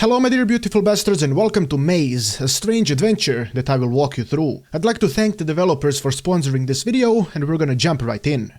Hello my dear beautiful bastards and welcome to Maize, a strange adventure that I will walk you through. I'd like to thank the developers for sponsoring this video and we're gonna jump right in.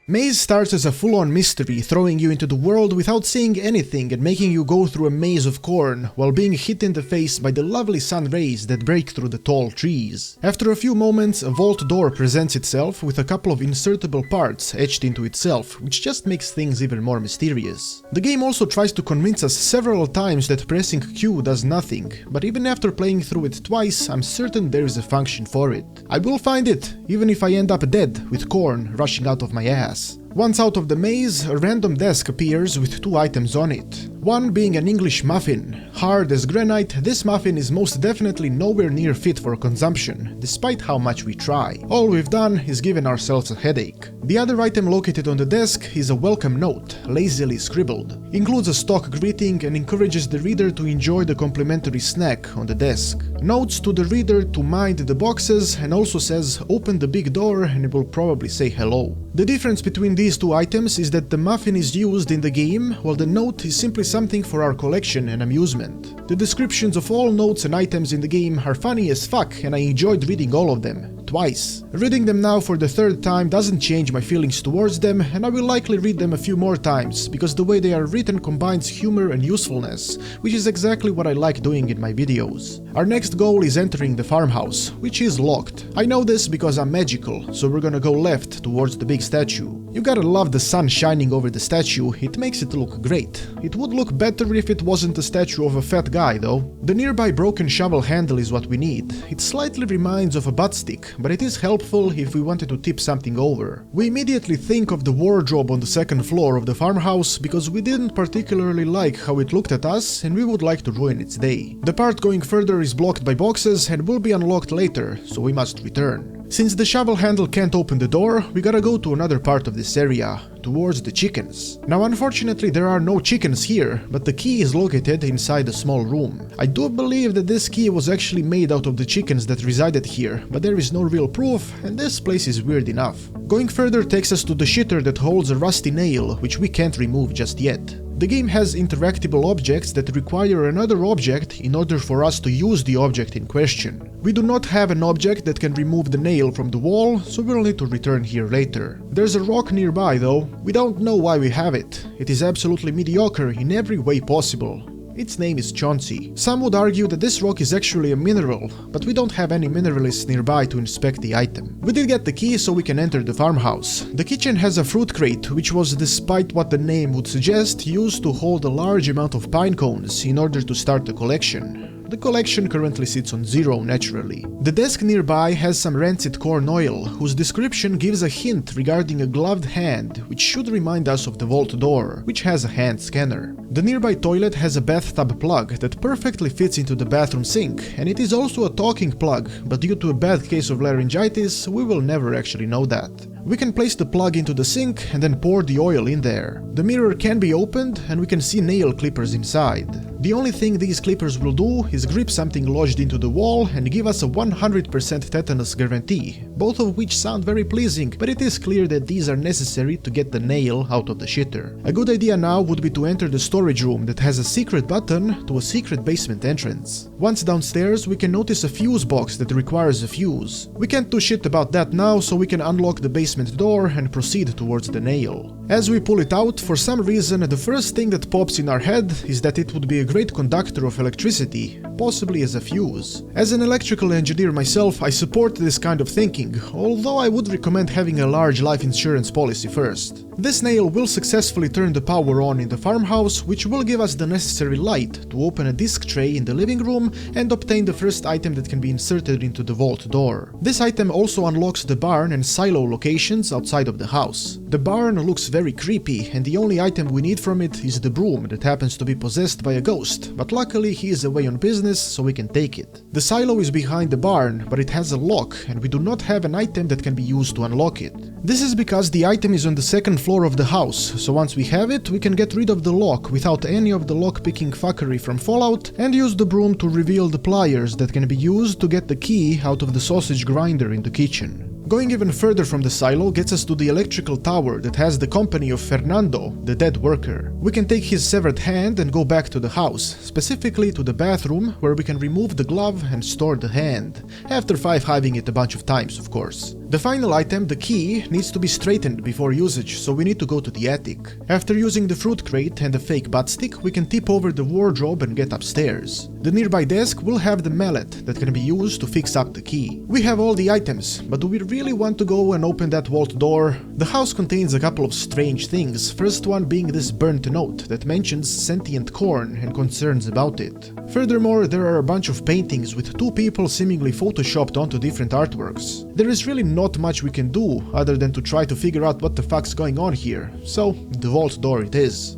Maze starts as a full-on mystery, throwing you into the world without saying anything and making you go through a maze of corn, while being hit in the face by the lovely sun rays that break through the tall trees. After a few moments, a vault door presents itself with a couple of insertable parts etched into itself, which just makes things even more mysterious. The game also tries to convince us several times that pressing Q does nothing, but even after playing through it twice, I'm certain there is a function for it. I will find it, even if I end up dead, with corn rushing out of my ass. Once out of the maze, a random desk appears with two items on it. One being an English muffin. Hard as granite, this muffin is most definitely nowhere near fit for consumption, despite how much we try. All we've done is given ourselves a headache. The other item located on the desk is a welcome note, lazily scribbled. Includes a stock greeting and encourages the reader to enjoy the complimentary snack on the desk. Notes to the reader to mind the boxes and also says open the big door and it will probably say hello. The difference between these two items is that the muffin is used in the game, while the note is simply something for our collection and amusement. The descriptions of all notes and items in the game are funny as fuck and I enjoyed reading all of them. Twice. Reading them now for the third time doesn't change my feelings towards them, and I will likely read them a few more times, because the way they are written combines humor and usefulness, which is exactly what I like doing in my videos. Our next goal is entering the farmhouse, which is locked. I know this because I'm magical, so we're gonna go left towards the big statue. You gotta love the sun shining over the statue, it makes it look great. It would look better if it wasn't a statue of a fat guy though. The nearby broken shovel handle is what we need. It slightly reminds of a butt stick, but it is helpful if we wanted to tip something over. We immediately think of the wardrobe on the second floor of the farmhouse because we didn't particularly like how it looked at us and we would like to ruin its day. The part going further is blocked by boxes and will be unlocked later, so we must return. Since the shovel handle can't open the door, we gotta go to another part of this area, towards the chickens. Now unfortunately there are no chickens here, but the key is located inside a small room. I do believe that this key was actually made out of the chickens that resided here, but there is no real proof and this place is weird enough. Going further takes us to the shitter that holds a rusty nail, which we can't remove just yet. The game has interactable objects that require another object in order for us to use the object in question. We do not have an object that can remove the nail from the wall, so we'll need to return here later. There's a rock nearby though. We don't know why we have it. It is absolutely mediocre in every way possible. Its name is Chauncey. Some would argue that this rock is actually a mineral, but we don't have any mineralists nearby to inspect the item. We did get the key so we can enter the farmhouse. The kitchen has a fruit crate, which was, despite what the name would suggest, used to hold a large amount of pine cones in order to start the collection. The collection currently sits on 0 naturally. The desk nearby has some rancid corn oil, whose description gives a hint regarding a gloved hand, which should remind us of the vault door, which has a hand scanner. The nearby toilet has a bathtub plug that perfectly fits into the bathroom sink, and it is also a talking plug, but due to a bad case of laryngitis, we will never actually know that. We can place the plug into the sink and then pour the oil in there. The mirror can be opened and we can see nail clippers inside. The only thing these clippers will do is grip something lodged into the wall and give us a 100% tetanus guarantee, both of which sound very pleasing, but it is clear that these are necessary to get the nail out of the shitter. A good idea now would be to enter the storage room that has a secret button to a secret basement entrance. Once downstairs, we can notice a fuse box that requires a fuse. We can't do shit about that now, so we can unlock the basement door and proceed towards the nail. As we pull it out, for some reason, the first thing that pops in our head is that it would be a great conductor of electricity, possibly as a fuse. As an electrical engineer myself, I support this kind of thinking, although I would recommend having a large life insurance policy first. This nail will successfully turn the power on in the farmhouse, which will give us the necessary light to open a disc tray in the living room and obtain the first item that can be inserted into the vault door. This item also unlocks the barn and silo locations outside of the house. The barn looks very creepy, and the only item we need from it is the broom that happens to be possessed by a ghost, but luckily he is away on business so we can take it. The silo is behind the barn, but it has a lock and we do not have an item that can be used to unlock it. This is because the item is on the second floor floor of the house, so once we have it, we can get rid of the lock without any of the lock-picking fuckery from Fallout, and use the broom to reveal the pliers that can be used to get the key out of the sausage grinder in the kitchen. Going even further from the silo gets us to the electrical tower that has the company of Fernando, the dead worker. We can take his severed hand and go back to the house, specifically to the bathroom, where we can remove the glove and store the hand, after 5-hiving it a bunch of times, of course. The final item, the key, needs to be straightened before usage, so we need to go to the attic. After using the fruit crate and the fake butt stick, we can tip over the wardrobe and get upstairs. The nearby desk will have the mallet that can be used to fix up the key. We have all the items, but do we really want to go and open that vault door? The house contains a couple of strange things, first one being this burnt note that mentions sentient corn and concerns about it. Furthermore, there are a bunch of paintings with two people seemingly photoshopped onto different artworks. There is really not much we can do other than to try to figure out what the fuck's going on here, so the vault door it is.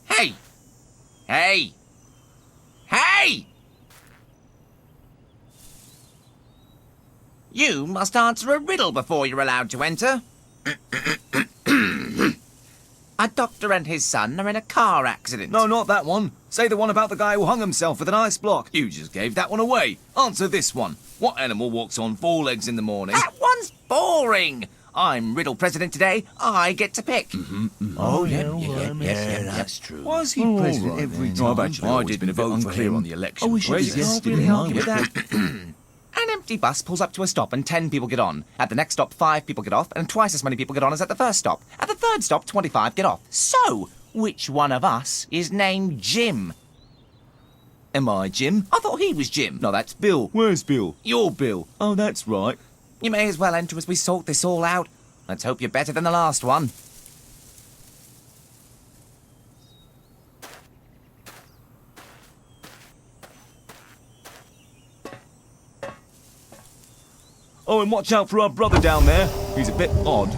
Hey! Hey! Hey! You must answer a riddle before you're allowed to enter. A doctor and his son are in a car accident. No, not that one. Say the one about the guy who hung himself with an ice block. You just gave that one away. Answer this one. What animal walks on 4 legs in the morning? That one's boring. I'm riddle president today. I get to pick. Oh, yeah, that's true. Why is he president every time? I've actually always been a bit unclear on the election. Oh, we should Yes, really argue with that. An empty bus pulls up to a stop and 10 people get on. At the next stop, 5 people get off, and twice as many people get on as at the first stop. At the third stop, 25 get off. So, which one of us is named Jim? Am I Jim? I thought he was Jim. No, that's Bill. Where's Bill? You're Bill. Oh, that's right. You may as well enter as we sort this all out. Let's hope you're better than the last one. Oh, and watch out for our brother down there. He's a bit odd.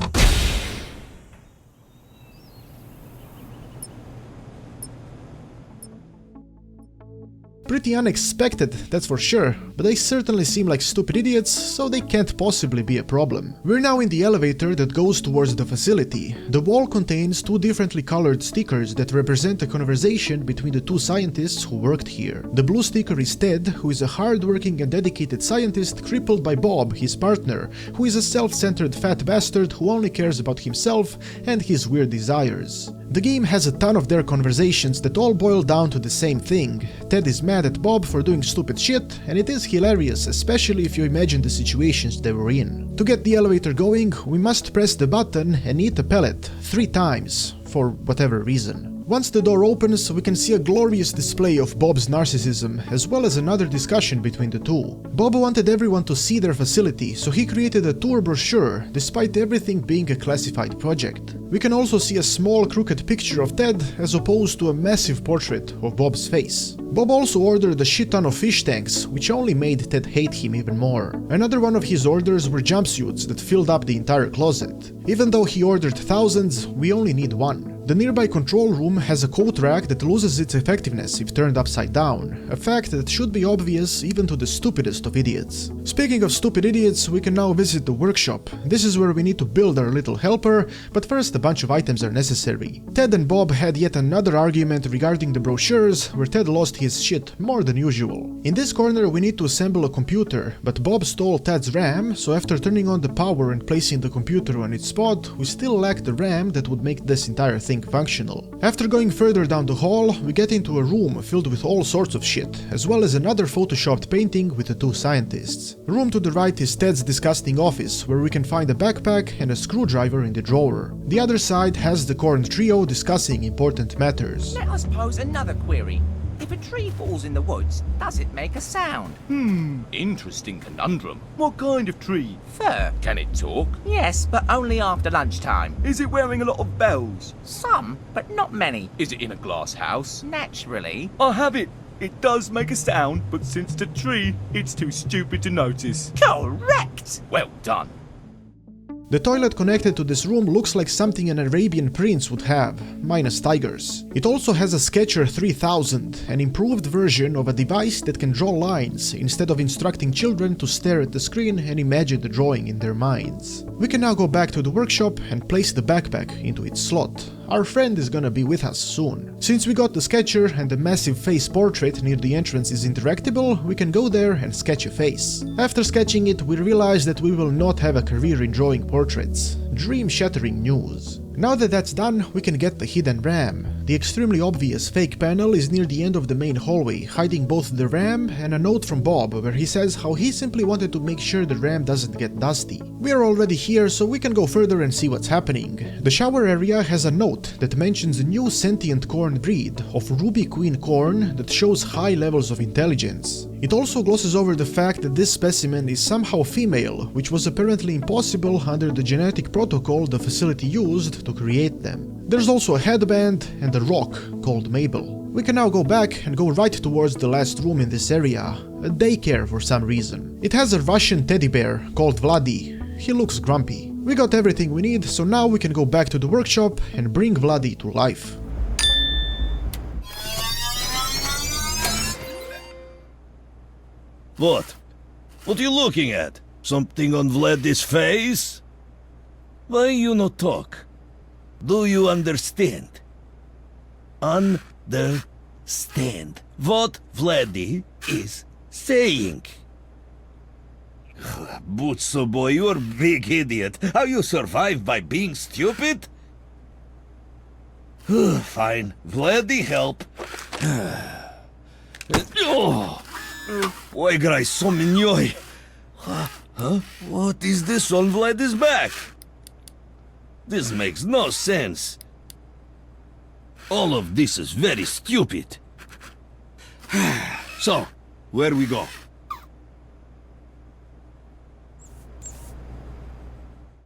Pretty unexpected, that's for sure, but they certainly seem like stupid idiots, so they can't possibly be a problem. We're now in the elevator that goes towards the facility. The wall contains 2 differently colored stickers that represent a conversation between the 2 scientists who worked here. The blue sticker is Ted, who is a hard-working and dedicated scientist crippled by Bob, his partner, who is a self-centered fat bastard who only cares about himself and his weird desires. The game has a ton of their conversations that all boil down to the same thing. Ted is mad at Bob for doing stupid shit, and it is hilarious, especially if you imagine the situations they were in. To get the elevator going, we must press the button and eat a pellet 3 times, for whatever reason. Once the door opens, we can see a glorious display of Bob's narcissism, as well as another discussion between the two. Bob wanted everyone to see their facility, so he created a tour brochure, despite everything being a classified project. We can also see a small crooked picture of Ted, as opposed to a massive portrait of Bob's face. Bob also ordered a shit ton of fish tanks, which only made Ted hate him even more. Another one of his orders were jumpsuits that filled up the entire closet. Even though he ordered thousands, we only need 1. The nearby control room has a coat rack that loses its effectiveness if turned upside down, a fact that should be obvious even to the stupidest of idiots. Speaking of stupid idiots, we can now visit the workshop. This is where we need to build our little helper, but first a bunch of items are necessary. Ted and Bob had yet another argument regarding the brochures, where Ted lost his shit more than usual. In this corner we need to assemble a computer, but Bob stole Ted's RAM, so after turning on the power and placing the computer on its spot, we still lack the RAM that would make this entire thing functional. After going further down the hall, we get into a room filled with all sorts of shit, as well as another photoshopped painting with the 2 scientists. The room to the right is Ted's disgusting office, where we can find a backpack and a screwdriver in the drawer. The other side has the Corn trio discussing important matters. Let us pose another query. If a tree falls in the woods, does it make a sound? Interesting conundrum. What kind of tree? Fir. Can it talk? Yes, but only after lunchtime. Is it wearing a lot of bells? Some, but not many. Is it in a glass house? Naturally. I'll have it. It does make a sound, but since it's a tree, it's too stupid to notice. Correct! Well done. The toilet connected to this room looks like something an Arabian prince would have, minus tigers. It also has a Sketcher 3000, an improved version of a device that can draw lines, instead of instructing children to stare at the screen and imagine the drawing in their minds. We can now go back to the workshop and place the backpack into its slot. Our friend is gonna be with us soon. Since we got the Sketcher and the massive face portrait near the entrance is interactable, we can go there and sketch a face. After sketching it, we realize that we will not have a career in drawing portraits. Dream-shattering news. Now that that's done, we can get the hidden RAM. The extremely obvious fake panel is near the end of the main hallway, hiding both the RAM and a note from Bob where he says how he simply wanted to make sure the RAM doesn't get dusty. We are already here, so we can go further and see what's happening. The shower area has a note that mentions a new sentient corn breed of Ruby Queen corn that shows high levels of intelligence. It also glosses over the fact that this specimen is somehow female, which was apparently impossible under the genetic protocol the facility used to create them. There's also a headband and a rock called Mabel. We can now go back and go right towards the last room in this area, a daycare for some reason. It has a Russian teddy bear called Vladdy. He looks grumpy. We got everything we need, so now we can go back to the workshop and bring Vladdy to life. What? What are you looking at? Something on Vladdy's face? Why you not talk? Do you understand? Understand what Vladdy is saying. Butso boy, you're a big idiot. How you survive by being stupid? Fine, Vladdy help. Oi, grai sominjoj. Huh? What is this on Vladdy's back? This makes no sense. All of this is very stupid. So, where we go?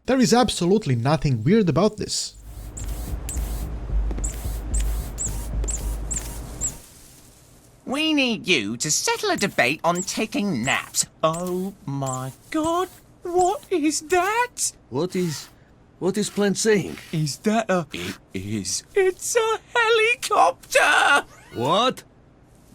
There is absolutely nothing weird about this. We need you to settle a debate on taking naps. Oh my god, what is that? What is Plant saying? Is that a... It is. It's a helicopter! What?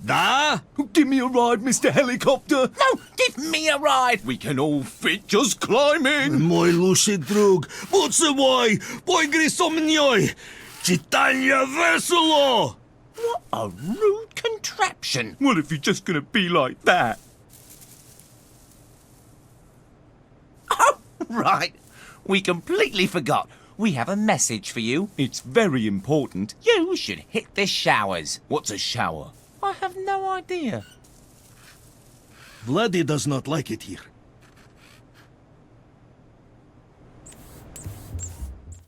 Da? Give me a ride, Mr. Helicopter. No, give me a ride! We can all fit, just climb in. Moj luši drug, Butso boy, poigri sominjoj. Čitanje veselo! What a rude contraption! Well, if you're just gonna be like that. Oh, right. We completely forgot. We have a message for you. It's very important. You should hit the showers. What's a shower? I have no idea. Vladdy does not like it here.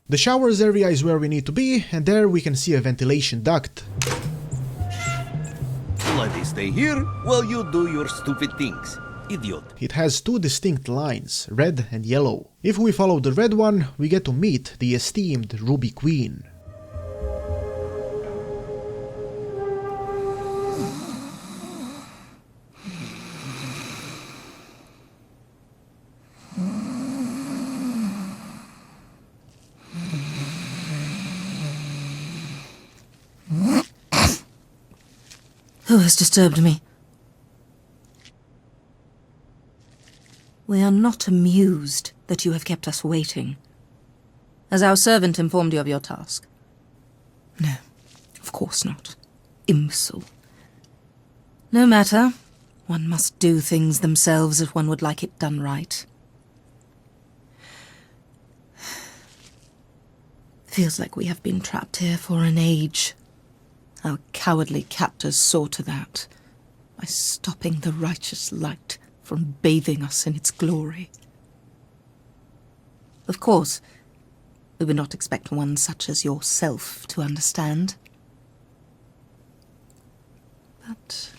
The showers area is where we need to be, and there we can see a ventilation duct. Vladdy stay here while you do your stupid things. Idiot. It has two distinct lines, red and yellow. If we follow the red one, we get to meet the esteemed Ruby Queen. Who has disturbed me? We are not amused that you have kept us waiting. Has our servant informed you of your task? No, of course not. Imbecile. No matter. One must do things themselves if one would like it done right. Feels like we have been trapped here for an age. Our cowardly captors saw to that, by stopping the righteous light from bathing us in its glory. Of course, we would not expect one such as yourself to understand. But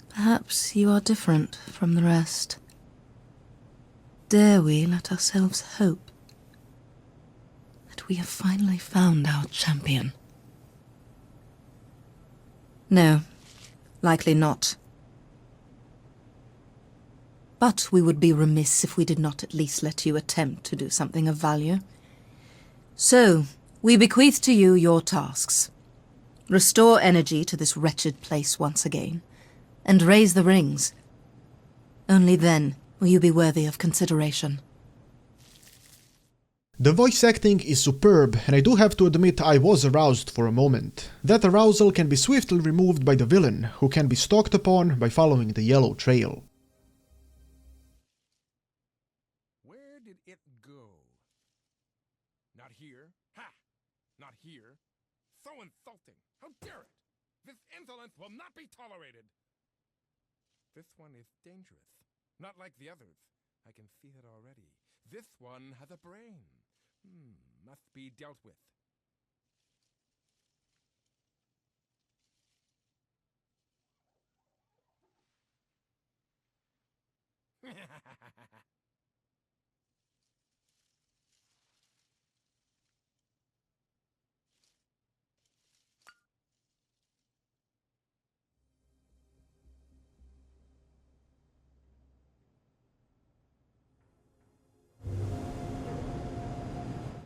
perhaps you are different from the rest. Dare we let ourselves hope that we have finally found our champion? No, Likely not. But we would be remiss if we did not at least let you attempt to do something of value. So, we bequeath to you your tasks. Restore energy to this wretched place once again, and raise the rings. Only then will you be worthy of consideration. The voice acting is superb, and I do have to admit I was aroused for a moment. That arousal can be swiftly removed by the villain, who can be stalked upon by following the yellow trail. Where did it go? Not here. Ha! Not here. So insulting! How dare it! This insolence will not be tolerated! This one is dangerous. Not like the others. I can see it already. This one has a brain. Must be dealt with.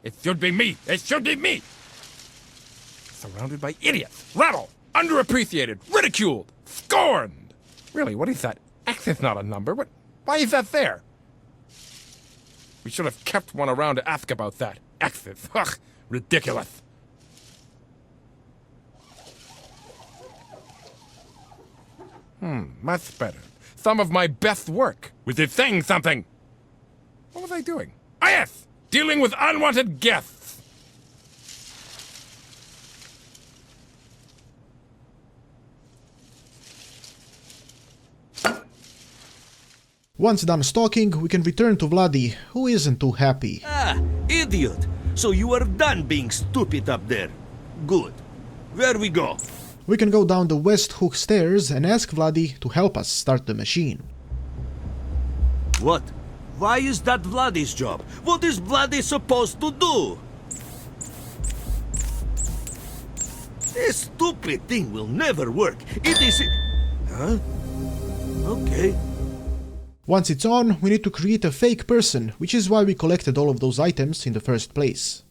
It should be me! It should be me! Surrounded by idiots, rabble, underappreciated, ridiculed, scorned! Really, what is that? X is not a number. Why is that there? We should have kept one around to ask about that. X's. Ugh, ridiculous. Much better. Some of my best work, which is saying something. What was I doing? Ah, yes! Dealing with unwanted guests! Once done stalking, we can return to Vladdy, who isn't too happy. Ah, idiot! So you are done being stupid up there. Good. Where we go? We can go down the West Hook stairs and ask Vladdy to help us start the machine. What? Why is that Vladdy's job? What is Vladdy supposed to do? This stupid thing will never work. It is... Huh? Okay. Once it's on, we need to create a fake person, which is why we collected all of those items in the first place.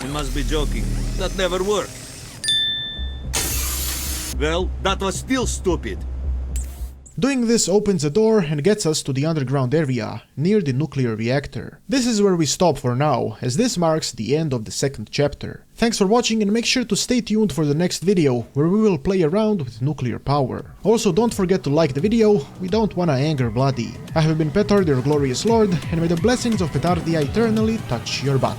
You must be joking. That never worked. Well, that was still stupid. Doing this opens a door and gets us to the underground area, near the nuclear reactor. This is where we stop for now, as this marks the end of the second chapter. Thanks for watching, and make sure to stay tuned for the next video, where we will play around with nuclear power. Also, don't forget to like the video, we don't wanna anger Vladdy. I have been Petard, your glorious lord, and may the blessings of Petardia eternally touch your butt.